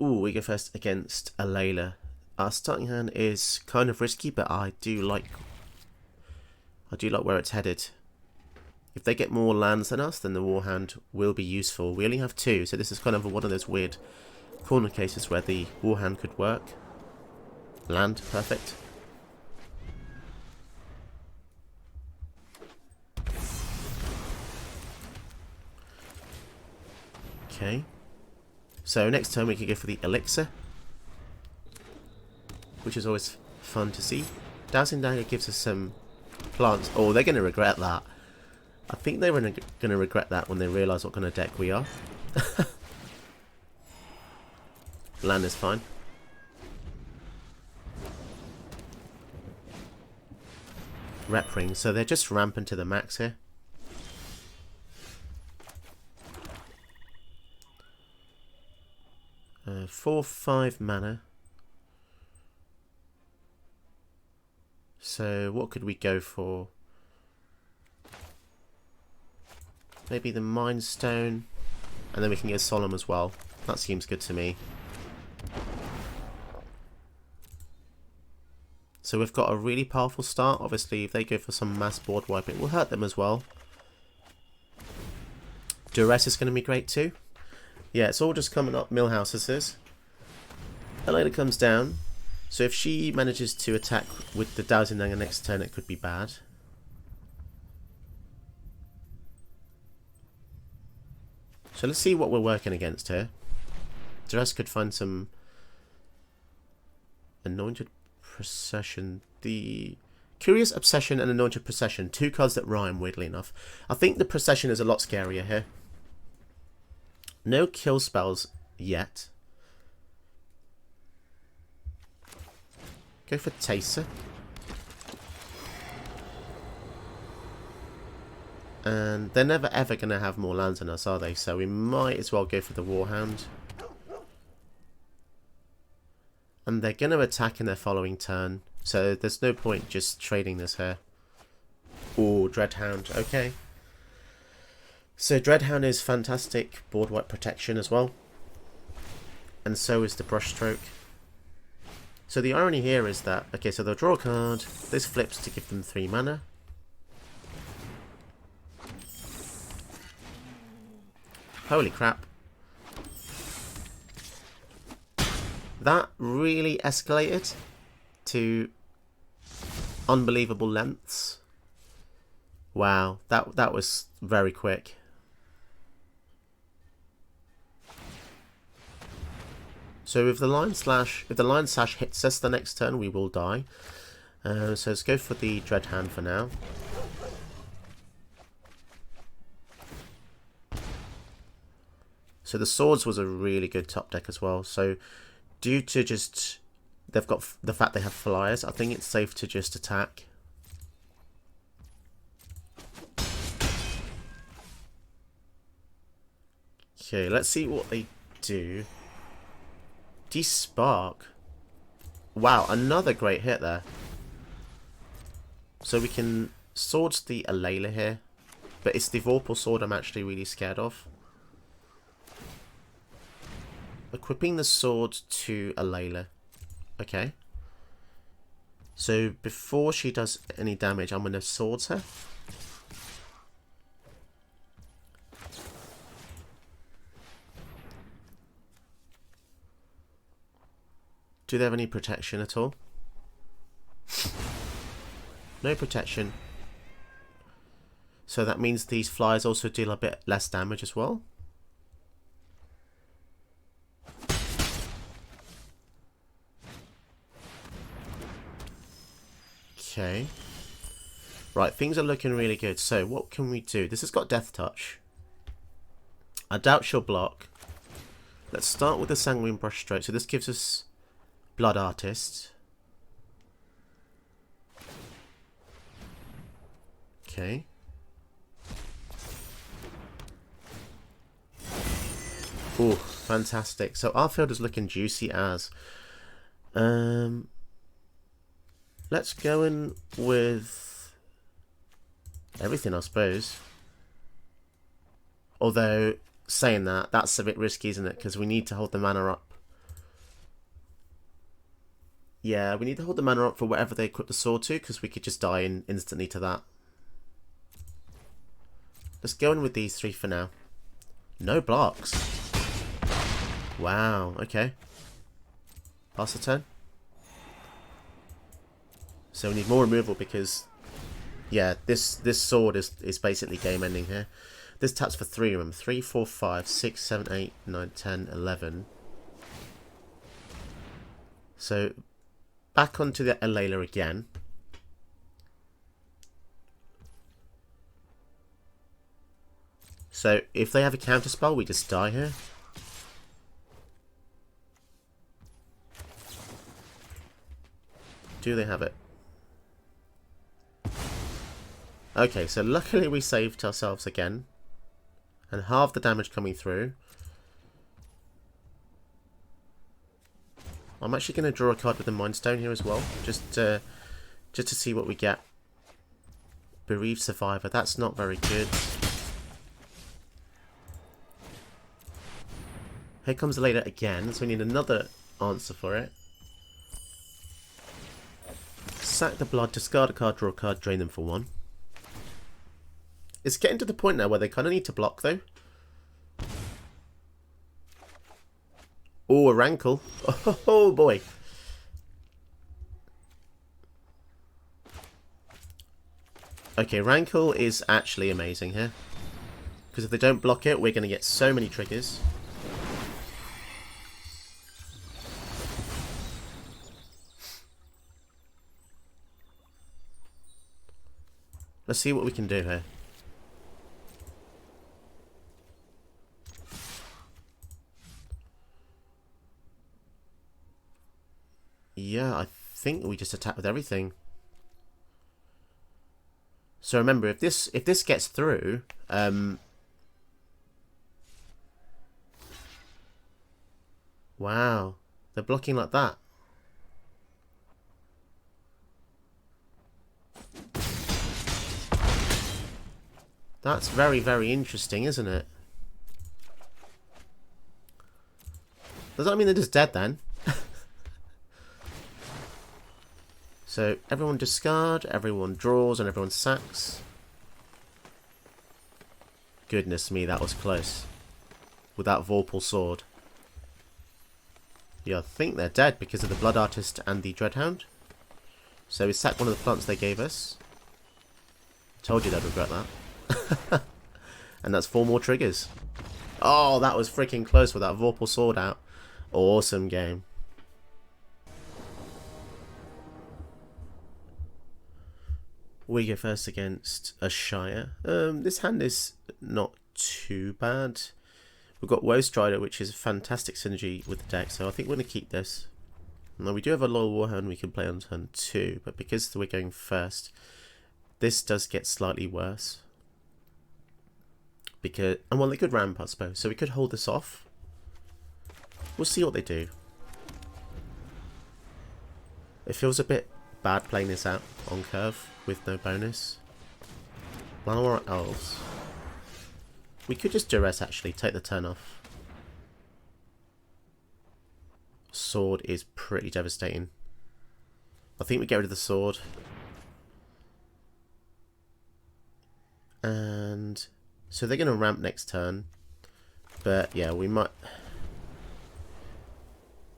Ooh, we go first against a Layla. Our starting hand is kind of risky, but I do like where it's headed. If they get more lands than us, then the Warhand will be useful. We only have 2, so this is kind of one of those weird corner cases where the Warhand could work. Land, perfect. Okay. So next turn we could go for the Elixir, which is always fun to see. Dowsing Dagger gives us some plants. Oh, they're going to regret that. I think they're going to regret that when they realise what kind of deck we are. Land is fine. Rep ring, so they're just rampant to the max here. Uh, 4/5 mana. So what could we go for? Maybe the Mind Stone, and then we can get Solemn as well. That seems good to me. So we've got a really powerful start. Obviously, if they go for some mass board wipe, it will hurt them as well. Duress is going to be great too. Yeah, it's all just coming up Millhouse, this is. Elena comes down. So if she manages to attack with the Dowsing Dagger next turn, it could be bad. So let's see what we're working against here. Duress could find some Anointed Procession. The Curious Obsession and Anointed Procession. 2 cards that rhyme, weirdly enough. I think the Procession is a lot scarier here. No kill spells yet. Go for Teysa. And they're never ever going to have more lands than us, are they? So we might as well go for the Warhound. And they're going to attack in their following turn. So there's no point just trading this here. Ooh, Dreadhound. Okay. So Dreadhound is fantastic board wipe protection as well. And so is the Brushstroke. So the irony here is that, okay, so they'll draw a card. This flips to give them 3 mana. Holy crap. That really escalated to unbelievable lengths. Wow, that was very quick. So if the line slash hits us the next turn, we will die. So let's go for the Dreadhand for now. So the Swords was a really good top deck as well. So due to just they've got the fact they have flyers, I think it's safe to just attack. Okay, let's see what they do. Despark. Wow, another great hit there. So we can Swords the Alayla here. But it's the Vorpal Sword I'm actually really scared of. Equipping the sword to Alayla. Okay. So before she does any damage, I'm going to Swords her. Do they have any protection at all? No protection. So that means these flyers also deal a bit less damage as well. Okay. Right, things are looking really good. So what can we do? This has got Death Touch. I doubt she'll block. Let's start with the Sanguine Brushstroke. So this gives us Blood Artist. Okay. Ooh, fantastic. So our field is looking juicy as. Let's go in with everything, I suppose. Although, saying that, that's a bit risky, isn't it? Because we need to hold the mana up Yeah, we need to hold the mana up for whatever they equip the sword to, because we could just die instantly to that. Let's go in with these 3 for now. No blocks. Wow, okay. Pass the turn. So we need more removal because, yeah, this sword is basically game ending here. This taps for 3, remember. 3, 4, 5, 6, 7, 8, 9, 10, 11. So, back onto the Alayla again. So, if they have a counter spell, we just die here. Do they have it? Okay, so luckily we saved ourselves again. And half the damage coming through. I'm actually going to draw a card with the Mind Stone here as well. Just to see what we get. Bereaved Survivor. That's not very good. Here comes the later again. So we need another answer for it. Sack the blood, discard a card, draw a card, drain them for 1. It's getting to the point now where they kind of need to block, though. Oh, a Rankle. Oh, boy. Okay, Rankle is actually amazing here. Because if they don't block it, we're going to get so many triggers. Let's see what we can do here. Yeah, I think we just attack with everything. So remember, if this gets through, wow, they're blocking like that. That's very, very interesting, isn't it? Does that mean they're just dead then? So everyone discard, everyone draws, and everyone sacks. Goodness me, that was close. With that Vorpal sword. Yeah, I think they're dead because of the Blood Artist and the Dreadhound. So we sacked one of the plants they gave us. Told you they'd regret that. And that's 4 more triggers. Oh, that was freaking close with that Vorpal sword out. Awesome game. We go first against a Shire. This hand is not too bad. We've got Woe Strider, which is a fantastic synergy with the deck, so I think we're going to keep this. Now we do have a Loyal Warhound we can play on turn 2, but because we're going first, this does get slightly worse. Because, and well, they could ramp, I suppose, so we could hold this off. We'll see what they do. It feels a bit bad playing this out on curve with no bonus. Llanowar Elves. We could just duress actually, take the turn off. Sword is pretty devastating. I think we get rid of the sword. And so they're going to ramp next turn. But yeah, we might...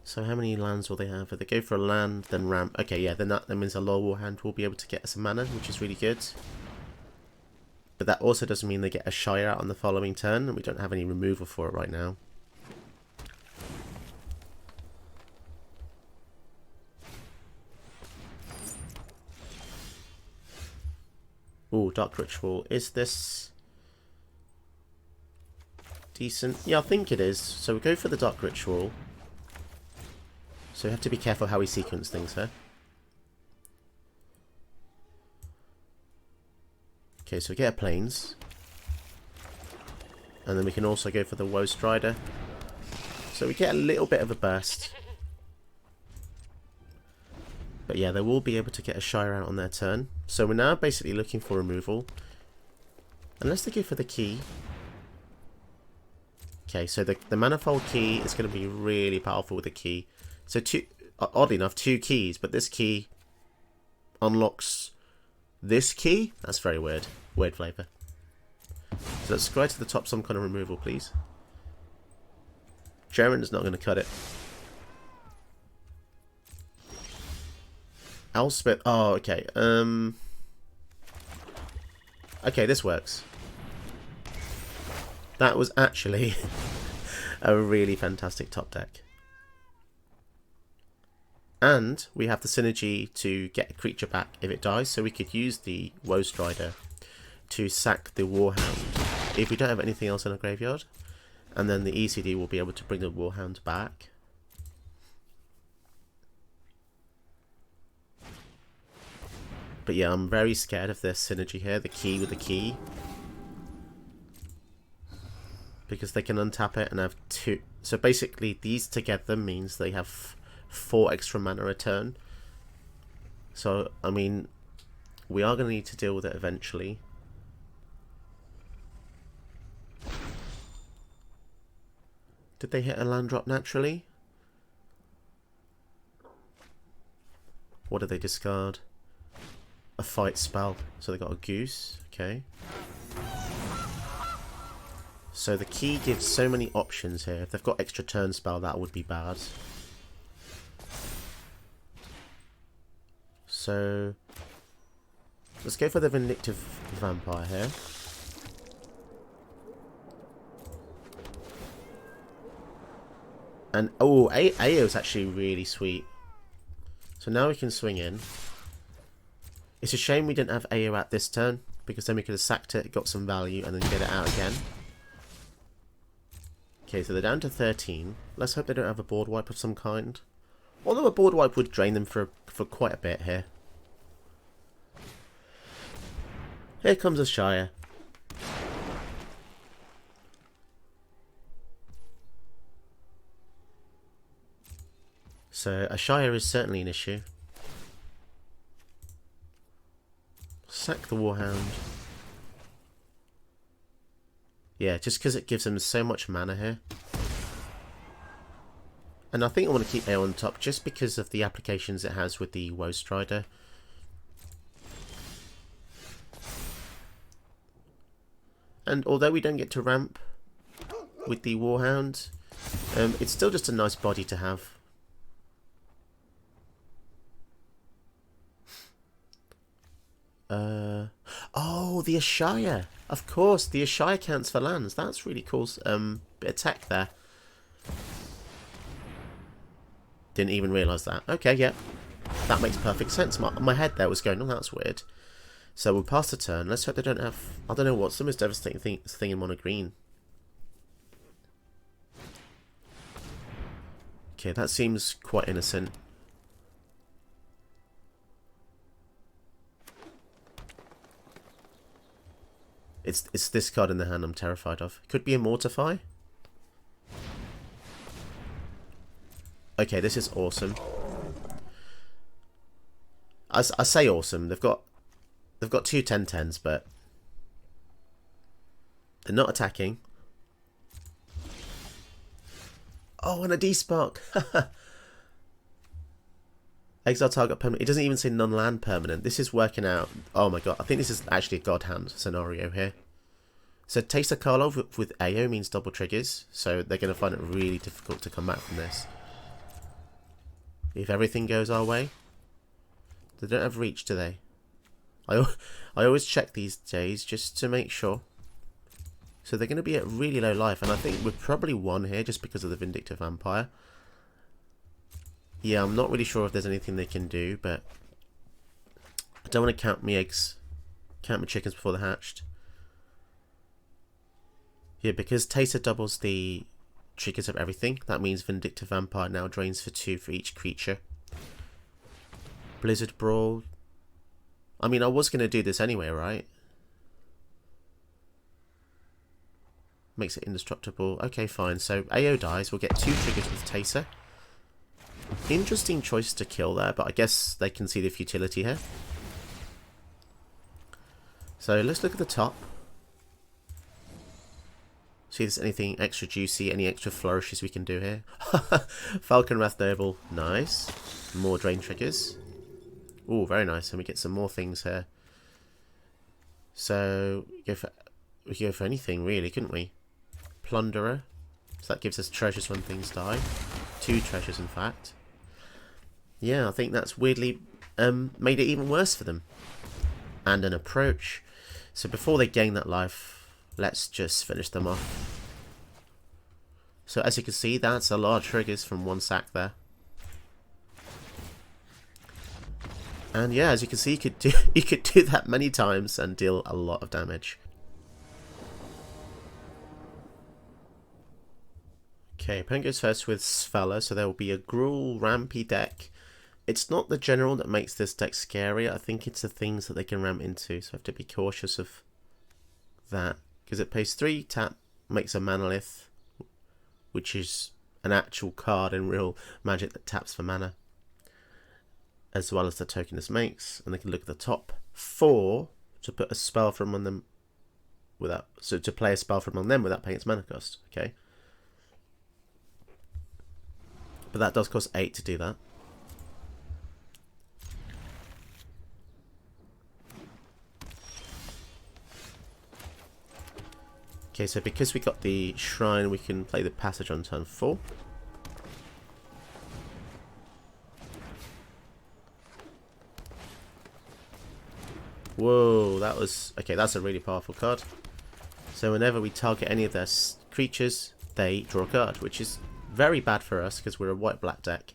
So how many lands will they have? If they go for a land, then ramp. Okay, yeah, then that means a Loyal Warhound will be able to get us a mana, which is really good. But that also doesn't mean they get a Shire out on the following turn, and we don't have any removal for it right now. Ooh, Dark Ritual. Is this decent? Yeah, I think it is. So we go for the Dark Ritual. So we have to be careful how we sequence things here. Okay, so we get a Plains. And then we can also go for the Woe Strider. So we get a little bit of a burst. But yeah, they will be able to get a Shire out on their turn. So we're now basically looking for removal. Unless they go for the key. Okay, so the Manifold Key is going to be really powerful with the key. So oddly enough, 2 keys, but this key unlocks this key? That's very weird. Weird flavour. So let's go to the top, some kind of removal, please. German's not going to cut it. Elspeth. Oh, okay. Okay, this works. That was actually a really fantastic top deck. And we have the synergy to get a creature back if it dies, so we could use the Woe Strider to sack the Warhound if we don't have anything else in our graveyard. And then the ECD will be able to bring the Warhound back. But yeah, I'm very scared of this synergy here, the key with the key. Because they can untap it and have 2. So basically these together means they have 4 extra mana a turn. So, I mean, we are going to need to deal with it eventually. Did they hit a land drop naturally? What did they discard? A fight spell. So they got a goose. Okay. So the key gives so many options here. If they've got extra turn spell, that would be bad. So let's go for the Vindictive Vampire here. And oh, AO is actually really sweet. So now we can swing in. It's a shame we didn't have AO at this turn, because then we could have sacked it, got some value, and then get it out again. Okay, so they're down to 13. Let's hope they don't have a board wipe of some kind. Although a board wipe would drain them for quite a bit here. Here comes a Shire. So a Shire is certainly an issue. Sack the Warhound. Yeah, just because it gives them so much mana here. And I think I want to keep AO on top just because of the applications it has with the Woe Strider. And although we don't get to ramp with the Warhound, it's still just a nice body to have. Oh, the Ashaya. Of course, the Ashaya counts for lands. That's really cool. Bit of tech there. Didn't even realise that. Okay, yeah. That makes perfect sense. My head there was going, oh, that's weird. So we'll pass the turn. Let's hope they don't have... I don't know what's the most devastating thing in mono green. Okay, that seems quite innocent. It's this card in the hand I'm terrified of. Could be a Mortify. Okay, this is awesome. I say awesome. They've got 2 10/10s, but they're not attacking. Oh, and a D-Spark. Exile target permanent. It doesn't even say non-land permanent. This is working out. Oh my god. I think this is actually a God Hand scenario here. So Teysa Karlov with AO means double triggers. So they're going to find it really difficult to come back from this. If everything goes our way. They don't have reach, do they? I always check these days just to make sure. So they're going to be at really low life. And I think we've probably won here just because of the Vindictive Vampire. Yeah, I'm not really sure if there's anything they can do, but I don't want to count my eggs, count my chickens before they're hatched. Yeah, because Teysa doubles the triggers of everything, that means Vindictive Vampire now drains for 2 for each creature. Blizzard Brawl. I mean, I was going to do this anyway, right? Makes it indestructible. Okay, fine. So AO dies. We'll get 2 triggers with Teysa. Interesting choice to kill there, but I guess they can see the futility here. So let's look at the top. See if there's anything extra juicy, any extra flourishes we can do here. Falcon Wrath Noble, nice. More drain triggers. Oh, very nice. And we get some more things here. So we could go for anything really, couldn't we? Plunderer. So that gives us treasures when things die. 2 treasures, in fact. Yeah, I think that's weirdly made it even worse for them. And an approach. So before they gain that life, let's just finish them off. So as you can see, that's a lot of triggers from one sack there. And yeah, as you can see, you could do that many times and deal a lot of damage. Okay, opponent goes first with Svala, so there will be a Gruul Rampy deck. It's not the general that makes this deck scary. I think it's the things that they can ramp into, so I have to be cautious of that. Because it pays 3, tap, makes a Manalith, which is an actual card in real Magic that taps for mana, as well as the token this makes. And they can look at the top 4 to put a spell from on them without, so to play a spell from on them without paying its mana cost. Okay, but that does cost 8 to do that. Okay, so because we got the shrine, we can play the passage on turn 4. Whoa, that was... Okay, that's a really powerful card. So whenever we target any of their creatures, they draw a card, which is very bad for us because we're a white-black deck.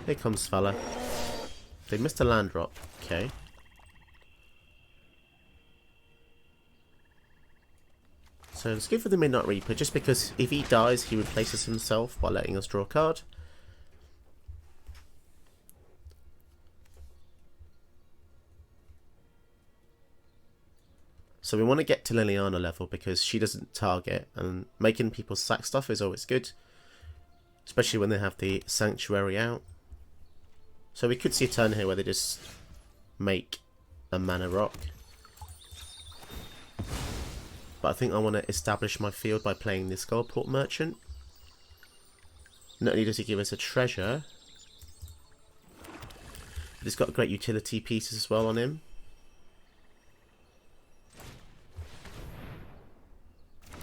Here comes Svala. They missed a land drop. Okay. So let's go for the Midnight Reaper, just because if he dies, he replaces himself by letting us draw a card. So we want to get to Liliana level because she doesn't target, and making people sack stuff is always good, especially when they have the Sanctuary out. So we could see a turn here where they just make a mana rock. But I think I want to establish my field by playing the Skullport Merchant. Not only does he give us a treasure, but he's got great utility pieces as well on him.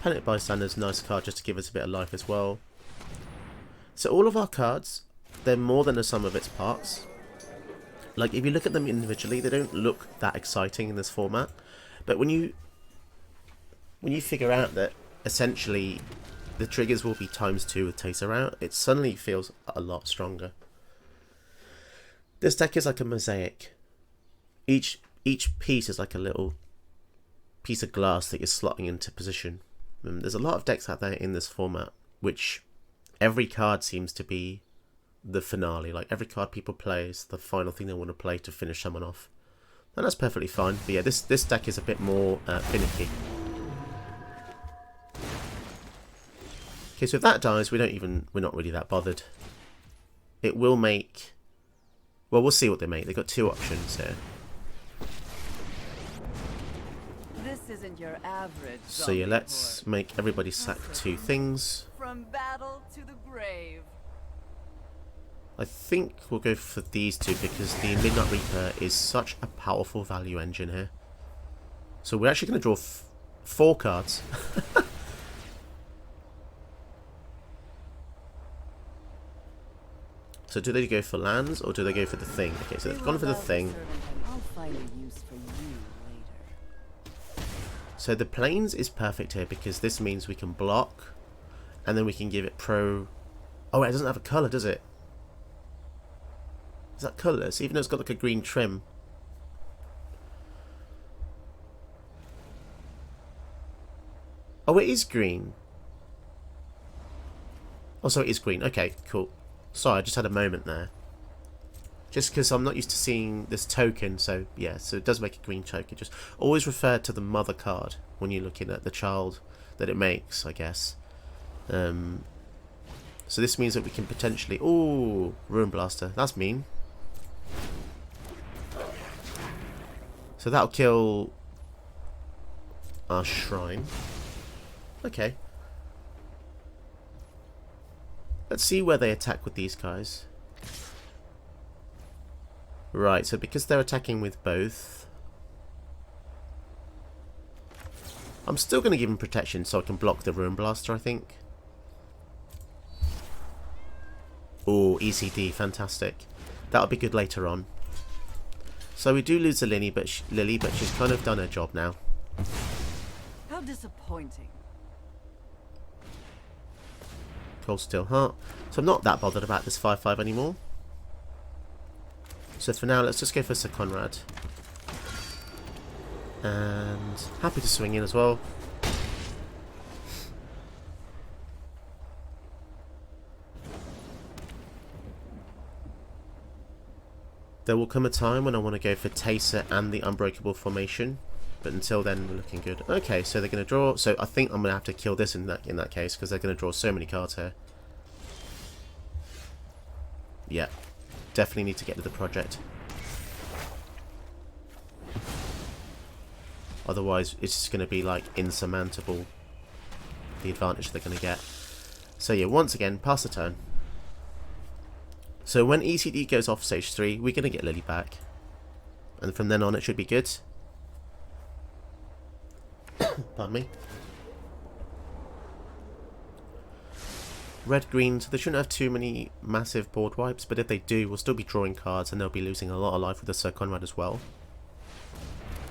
Panic Bystander's nice card just to give us a bit of life as well. So all of our cards, they're more than the sum of its parts. Like, if you look at them individually, they don't look that exciting in this format. But when you figure out that essentially the triggers will be ×2 with Teysa out, it suddenly feels a lot stronger. This deck is like a mosaic. Each piece is like a little piece of glass that you're slotting into position. And there's a lot of decks out there in this format, which every card seems to be the finale. Like, every card people play is the final thing they want to play to finish someone off. And that's perfectly fine. But yeah, this deck is a bit more finicky. Okay, so if that dies, we're not really that bothered. It will make... Well, we'll see what they make. They've got 2 options here. This isn't your average. So yeah, let's make everybody sack 2 things. From battle to the grave. I think we'll go for these 2 because the Midnight Reaper is such a powerful value engine here. So we're actually going to draw 4 cards. So do they go for lands or do they go for the thing? Okay, so they've gone for the thing. So the plains is perfect here because this means we can block and then we can give it pro... Oh, it doesn't have a colour, does it? Is that colourless? Even though it's got like a green trim. Oh, it is green. Oh, so it is green. Okay, cool. Sorry, I just had a moment there. Just because I'm not used to seeing this token, so yeah, so it does make a green token. Just always refer to the mother card when you're looking at the child that it makes, I guess. So this means that we can potentially... Ooh, Ruin Blaster. That's mean. So that'll kill our shrine. Okay. Let's see where they attack with these guys. Right, so because they're attacking with both, I'm still going to give him protection so I can block the Ruin Blaster, I think. Oh, ECD, fantastic. That'll be good later on. So we do lose the Lily, but she's kind of done her job now. How disappointing. Cold Steel Heart. So I'm not that bothered about this 5-5 anymore. So for now, let's just go for Sir Conrad. And happy to swing in as well. There will come a time when I want to go for Teysa and the Unbreakable formation, but until then we're looking good. Okay, so they're going to draw. So I think I'm going to have to kill this in that case because they're going to draw so many cards here. Yeah, definitely need to get to the project. Otherwise, it's just going to be like insurmountable, the advantage they're going to get. So yeah, once again, pass the turn. So when ECD goes off stage 3, we're going to get Lily back. And from then on, it should be good. Pardon me. Red-green, so they shouldn't have too many massive board wipes, but if they do, we'll still be drawing cards and they'll be losing a lot of life with the Sir Conrad as well.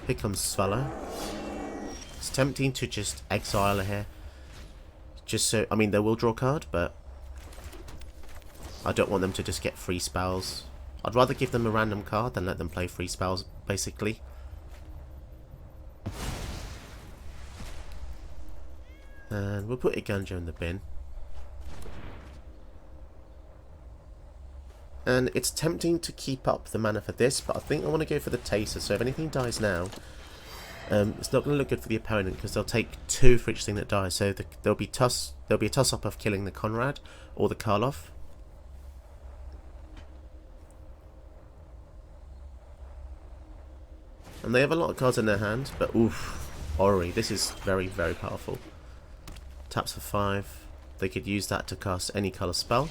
Here comes Swallow. It's tempting to just exile her here. Just so, I mean, they will draw a card, but I don't want them to just get free spells. I'd rather give them a random card than let them play free spells, basically. And we'll put Iganjo in the bin. And it's tempting to keep up the mana for this, but I think I want to go for the Teysa. So if anything dies now, it's not going to look good for the opponent because they'll take 2 for each thing that dies. So there'll be a toss-up of killing the Conrad or the Karlov. And they have a lot of cards in their hand, but oof, Ori, this is very, very powerful. Taps for 5. They could use that to cast any colour spell.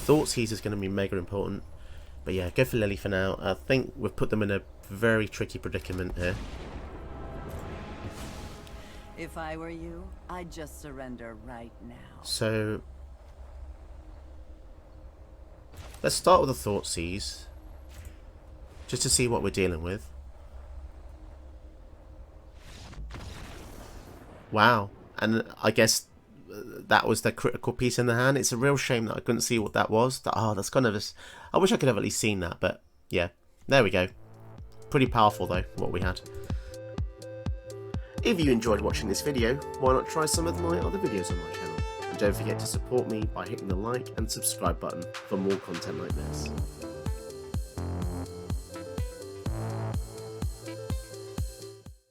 Thoughtseize is going to be mega important. But yeah, go for Lily for now. I think we've put them in a very tricky predicament here. If I were you, I'd just surrender right now. So let's start with a Thoughtseize, just to see what we're dealing with. Wow, and I guess that was the critical piece in the hand. It's a real shame that I couldn't see what that was. That's kind of a... I wish I could have at least seen that, but yeah, there we go. Pretty powerful though, what we had. If you enjoyed watching this video, why not try some of my other videos on my channel? And don't forget to support me by hitting the like and subscribe button for more content like this.